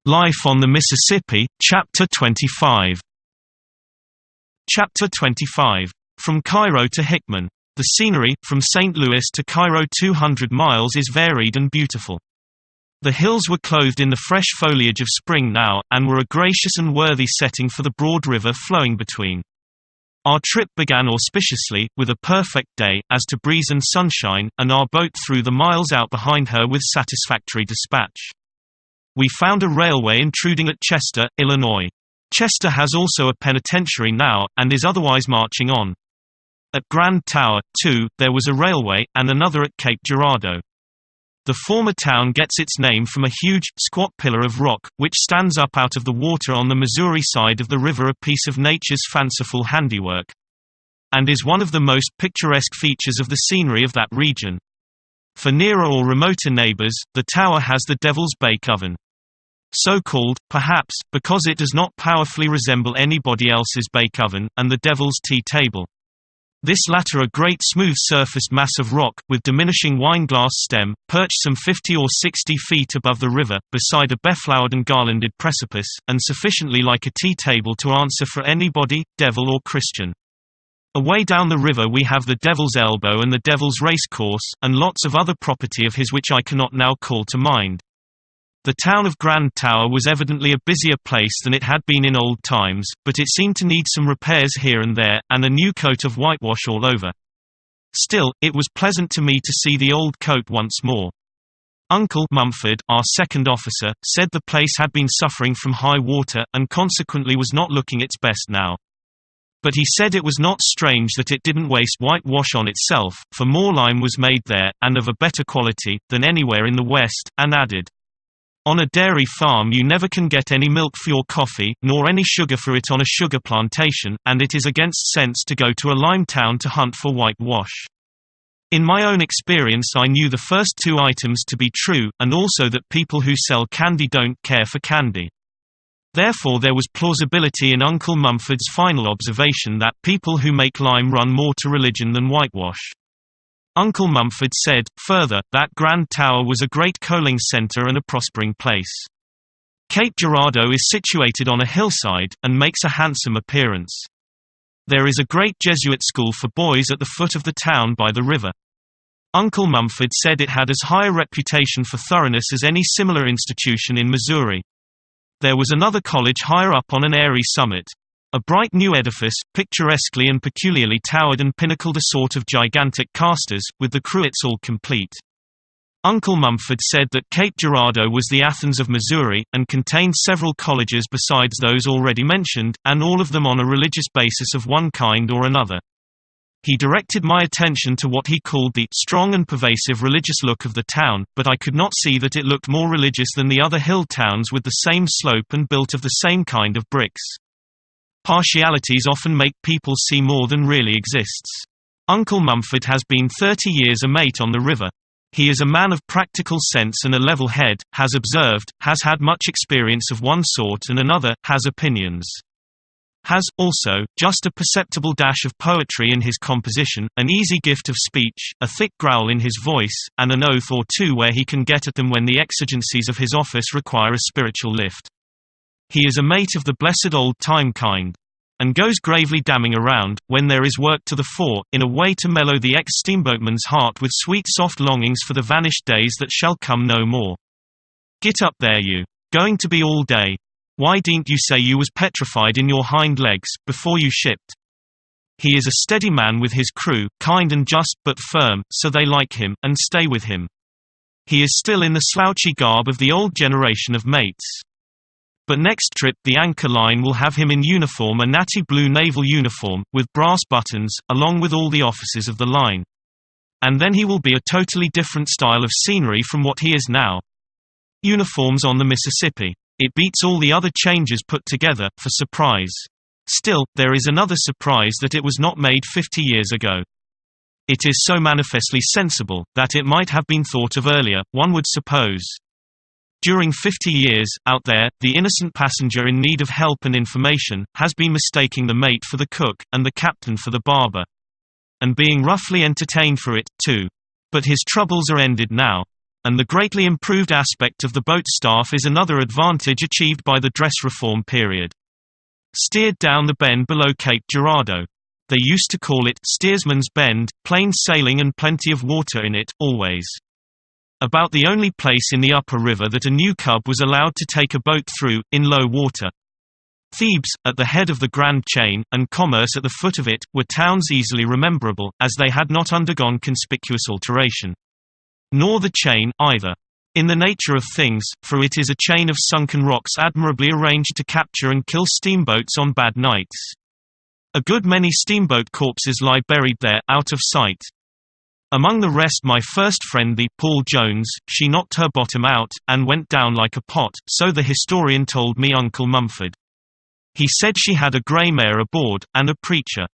Life on the Mississippi, Chapter 25. Chapter 25. From Cairo to Hickman. The scenery, from St. Louis to Cairo 200 miles is varied and beautiful. The hills were clothed in the fresh foliage of spring now, and were a gracious and worthy setting for the broad river flowing between. Our trip began auspiciously, with a perfect day, as to breeze and sunshine, and our boat threw the miles out behind her with satisfactory dispatch. We found a railway intruding at Chester, Illinois. Chester has also a penitentiary now, and is otherwise marching on. At Grand Tower, too, there was a railway, and another at Cape Girardeau. The former town gets its name from a huge, squat pillar of rock, which stands up out of the water on the Missouri side of the river, a piece of nature's fanciful handiwork, and is one of the most picturesque features of the scenery of that region. For nearer or remoter neighbors, the tower has the Devil's Bake Oven. So called, perhaps, because it does not powerfully resemble anybody else's bake oven, and the Devil's Tea Table. This latter a great smooth-surfaced mass of rock, with diminishing wine-glass stem, perched some 50 or 60 feet above the river, beside a beflowered and garlanded precipice, and sufficiently like a tea table to answer for anybody, devil or Christian. Away down the river we have the Devil's Elbow and the Devil's Racecourse, and lots of other property of his which I cannot now call to mind. The town of Grand Tower was evidently a busier place than it had been in old times, but it seemed to need some repairs here and there, and a new coat of whitewash all over. Still, it was pleasant to me to see the old coat once more. Uncle Mumford, our second officer, said the place had been suffering from high water, and consequently was not looking its best now. But he said it was not strange that it didn't waste whitewash on itself, for more lime was made there, and of a better quality, than anywhere in the West, and added, "On a dairy farm you never can get any milk for your coffee, nor any sugar for it on a sugar plantation, and it is against sense to go to a lime town to hunt for whitewash." In my own experience I knew the first two items to be true, and also that people who sell candy don't care for candy. Therefore there was plausibility in Uncle Mumford's final observation that people who make lime run more to religion than whitewash. Uncle Mumford said, further, that Grand Tower was a great coaling center and a prospering place. Cape Girardeau is situated on a hillside, and makes a handsome appearance. There is a great Jesuit school for boys at the foot of the town by the river. Uncle Mumford said it had as high a reputation for thoroughness as any similar institution in Missouri. There was another college higher up on an airy summit. A bright new edifice, picturesquely and peculiarly towered and pinnacled, a sort of gigantic casters, with the cruets all complete. Uncle Mumford said that Cape Girardeau was the Athens of Missouri, and contained several colleges besides those already mentioned, and all of them on a religious basis of one kind or another. He directed my attention to what he called the strong and pervasive religious look of the town, but I could not see that it looked more religious than the other hill towns with the same slope and built of the same kind of bricks. Partialities often make people see more than really exists. Uncle Mumford has been 30 years a mate on the river. He is a man of practical sense and a level head, has observed, has had much experience of one sort and another, has opinions. Has, also, just a perceptible dash of poetry in his composition, an easy gift of speech, a thick growl in his voice, and an oath or two where he can get at them when the exigencies of his office require a spiritual lift. He is a mate of the blessed old-time kind, and goes gravely damning around, when there is work to the fore, in a way to mellow the ex-steamboatman's heart with sweet soft longings for the vanished days that shall come no more. "Git up there you. Going to be all day. Why didn't you say you was petrified in your hind legs, before you shipped?" He is a steady man with his crew, kind and just, but firm, so they like him, and stay with him. He is still in the slouchy garb of the old generation of mates. But next trip the anchor line will have him in uniform, a natty blue naval uniform, with brass buttons, along with all the officers of the line. And then he will be a totally different style of scenery from what he is now. Uniforms on the Mississippi. It beats all the other changes put together, for surprise. Still, there is another surprise that it was not made 50 years ago. It is so manifestly sensible, that it might have been thought of earlier, one would suppose. During 50 years, out there, the innocent passenger in need of help and information, has been mistaking the mate for the cook, and the captain for the barber. And being roughly entertained for it, too. But his troubles are ended now. and the greatly improved aspect of the boat staff is another advantage achieved by the dress reform period. Steered down the bend below Cape Girardeau. They used to call it Steersman's Bend, plain sailing and plenty of water in it, always. About the only place in the upper river that a new cub was allowed to take a boat through, in low water. Thebes, at the head of the Grand Chain, and Commerce at the foot of it, were towns easily rememberable, as they had not undergone conspicuous alteration. Nor the chain, either. In the nature of things, for it is a chain of sunken rocks admirably arranged to capture and kill steamboats on bad nights. A good many steamboat corpses lie buried there, out of sight. Among the rest my first friend the Paul Jones, she knocked her bottom out, and went down like a pot, so the historian told me Uncle Mumford. He said she had a grey mare aboard, and a preacher.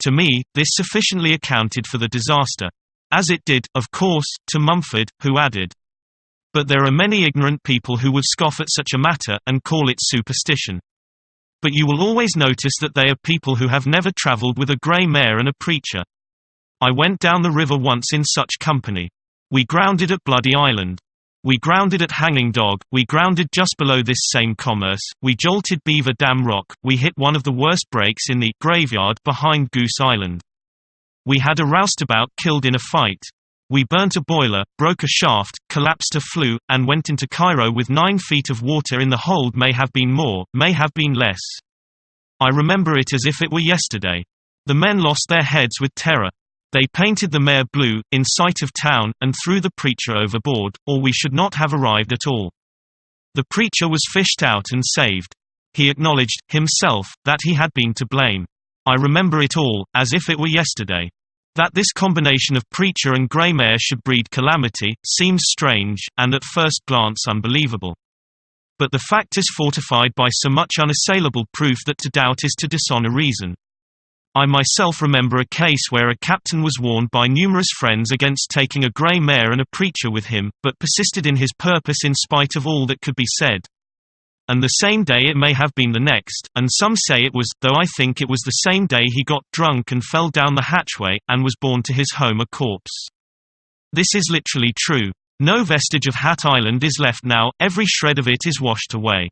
To me, this sufficiently accounted for the disaster. As it did, of course, to Mumford, who added, "But there are many ignorant people who would scoff at such a matter, and call it superstition. But you will always notice that they are people who have never travelled with a grey mare and a preacher. I went down the river once in such company. We grounded at Bloody Island. We grounded at Hanging Dog, we grounded just below this same Commerce, we jolted Beaver Dam Rock, we hit one of the worst breaks in the graveyard behind Goose Island. We had a roustabout killed in a fight. We burnt a boiler, broke a shaft, collapsed a flue, and went into Cairo with 9 feet of water in the hold. May have been more, may have been less. I remember it as if it were yesterday. The men lost their heads with terror. They painted the mare blue, in sight of town, and threw the preacher overboard, or we should not have arrived at all. The preacher was fished out and saved. He acknowledged, himself, that he had been to blame. I remember it all, as if it were yesterday. That this combination of preacher and grey mare should breed calamity, seems strange, and at first glance unbelievable. But the fact is fortified by so much unassailable proof that to doubt is to dishonour reason. I myself remember a case where a captain was warned by numerous friends against taking a grey mare and a preacher with him, but persisted in his purpose in spite of all that could be said. And the same day, it may have been the next, and some say it was, though I think it was the same day, he got drunk and fell down the hatchway, and was borne to his home a corpse. This is literally true. No vestige of Hat Island is left now, every shred of it is washed away.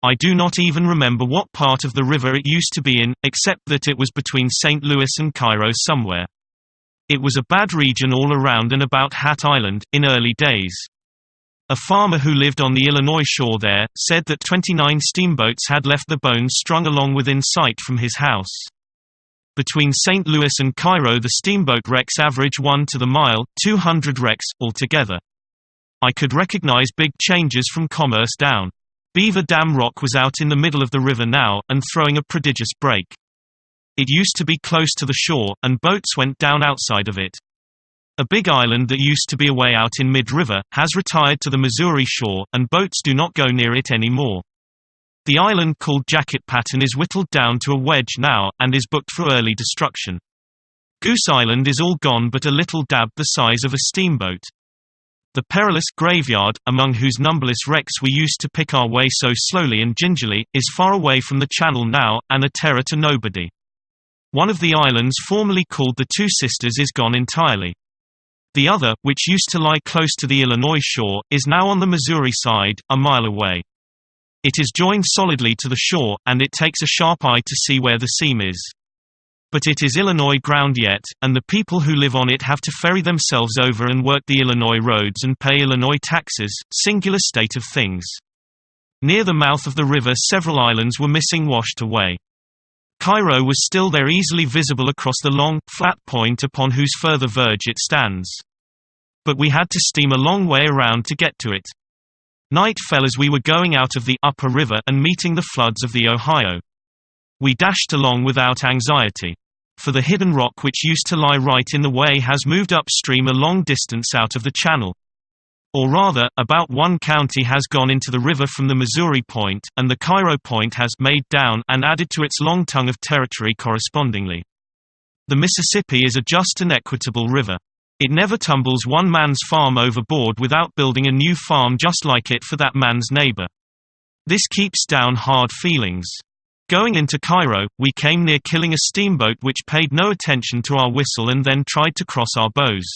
I do not even remember what part of the river it used to be in, except that it was between St. Louis and Cairo somewhere. It was a bad region all around and about Hat Island, in early days. A farmer who lived on the Illinois shore there, said that 29 steamboats had left the bones strung along within sight from his house. Between St. Louis and Cairo the steamboat wrecks average 1 to the mile, 200 wrecks, altogether. I could recognize big changes from Commerce down. Beaver Dam Rock was out in the middle of the river now, and throwing a prodigious break. It used to be close to the shore, and boats went down outside of it. A big island that used to be away out in mid-river, has retired to the Missouri shore, and boats do not go near it anymore. The island called Jacket Pattern is whittled down to a wedge now, and is booked for early destruction. Goose Island is all gone but a little dab the size of a steamboat. The perilous graveyard, among whose numberless wrecks we used to pick our way so slowly and gingerly, is far away from the channel now, and a terror to nobody. One of the islands formerly called the Two Sisters is gone entirely. The other, which used to lie close to the Illinois shore, is now on the Missouri side, a mile away. It is joined solidly to the shore, and it takes a sharp eye to see where the seam is. But it is Illinois ground yet, and the people who live on it have to ferry themselves over and work the Illinois roads and pay Illinois taxes, singular state of things. Near the mouth of the river several islands were missing, washed away. Cairo was still there, easily visible across the long, flat point upon whose further verge it stands. But we had to steam a long way around to get to it. Night fell as we were going out of the upper river and meeting the floods of the Ohio. We dashed along without anxiety. For the hidden rock which used to lie right in the way has moved upstream a long distance out of the channel. Or rather, about 1 county has gone into the river from the Missouri point, and the Cairo point has made down and added to its long tongue of territory correspondingly. The Mississippi is a just and equitable river. It never tumbles one man's farm overboard without building a new farm just like it for that man's neighbor. This keeps down hard feelings. Going into Cairo, we came near killing a steamboat which paid no attention to our whistle and then tried to cross our bows.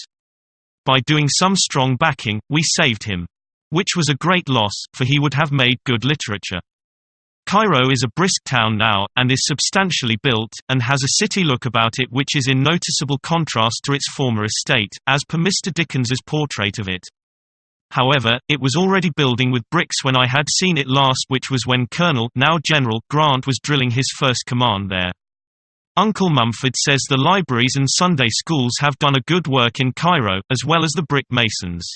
By doing some strong backing, we saved him. Which was a great loss, for he would have made good literature. Cairo is a brisk town now, and is substantially built, and has a city look about it which is in noticeable contrast to its former estate, as per Mr. Dickens's portrait of it. However, it was already building with bricks when I had seen it last, which was when Colonel, now General, Grant was drilling his first command there. Uncle Mumford says the libraries and Sunday schools have done a good work in Cairo, as well as the brick masons.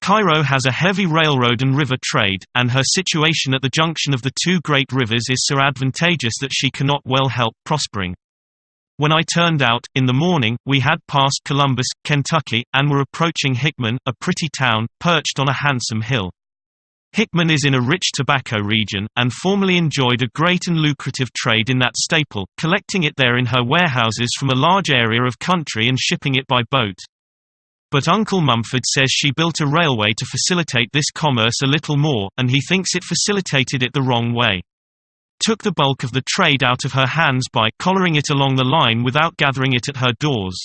Cairo has a heavy railroad and river trade, and her situation at the junction of the two great rivers is so advantageous that she cannot well help prospering. When I turned out, in the morning, we had passed Columbus, Kentucky, and were approaching Hickman, a pretty town, perched on a handsome hill. Hickman is in a rich tobacco region, and formerly enjoyed a great and lucrative trade in that staple, collecting it there in her warehouses from a large area of country and shipping it by boat. But Uncle Mumford says she built a railway to facilitate this commerce a little more, and he thinks it facilitated it the wrong way. Took the bulk of the trade out of her hands by collaring it along the line without gathering it at her doors.